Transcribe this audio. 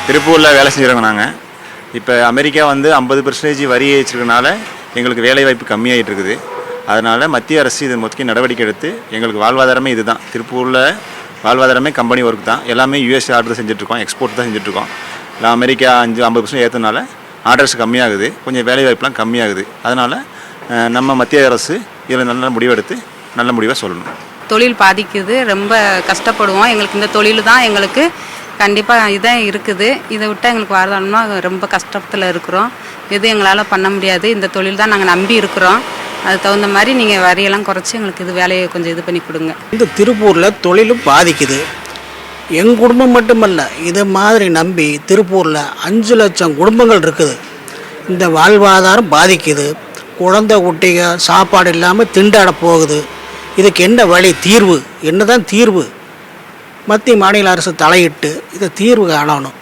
திருப்பூரில் வேலை செஞ்சுருக்கோங்க நாங்கள். இப்போ அமெரிக்கா வந்து 50% வரி வச்சுருக்கனால எங்களுக்கு வேலைவாய்ப்பு கம்மியாகிட்டு இருக்குது. அதனால் மத்திய அரசு இது முக்கிய நடவடிக்கை எடுத்து எங்களுக்கு வாழ்வாதாரமே இது தான். திருப்பூரில் வாழ்வாதாரமே கம்பெனி ஒர்க் தான். எல்லாமே யூஎஸ் ஆர்டர் செஞ்சுட்ருக்கோம், எக்ஸ்போர்ட் தான் செஞ்சுட்ருக்கோம். இல்லை அமெரிக்கா 50% ஏற்றனால ஆர்டர்ஸ் கம்மியாகுது, கொஞ்சம் வேலைவாய்ப்புலாம் கம்மியாகுது. அதனால் நம்ம மத்திய அரசு இதில் நல்ல முடிவெடுத்து நல்ல முடிவாக சொல்லணும். தொழில் பாதிக்குது, ரொம்ப கஷ்டப்படுவோம். எங்களுக்கு இந்த தொழில் தான் எங்களுக்கு கண்டிப்பாக இதான் இருக்குது. இதை விட்டால் எங்களுக்கு வாழ்வாதாரம்னா ரொம்ப கஷ்டத்தில் இருக்கிறோம். எதுவும் எங்களால் பண்ண முடியாது. இந்த தொழில் தான் நாங்கள் நம்பி இருக்கிறோம். அதுக்கு தகுந்த மாதிரி நீங்கள் வரியெல்லாம் குறைச்சி எங்களுக்கு இது வேலையை கொஞ்சம் இது பண்ணி கொடுங்க. இந்த திருப்பூரில் தொழிலும் பாதிக்குது. எங்கள் குடும்பம் மட்டுமல்ல, இதை மாதிரி நம்பி திருப்பூரில் 5 லட்சம் குடும்பங்கள் இருக்குது. இந்த வாழ்வாதாரம் பாதிக்குது. குழந்தை குட்டிக சாப்பாடு இல்லாமல் திண்டாட போகுது. இதுக்கு என்ன வழி, தீர்வு என்ன தான் தீர்வு? மத்திய மாநில அரசு தலையிட்டு இதை தீர்வு காணணும்.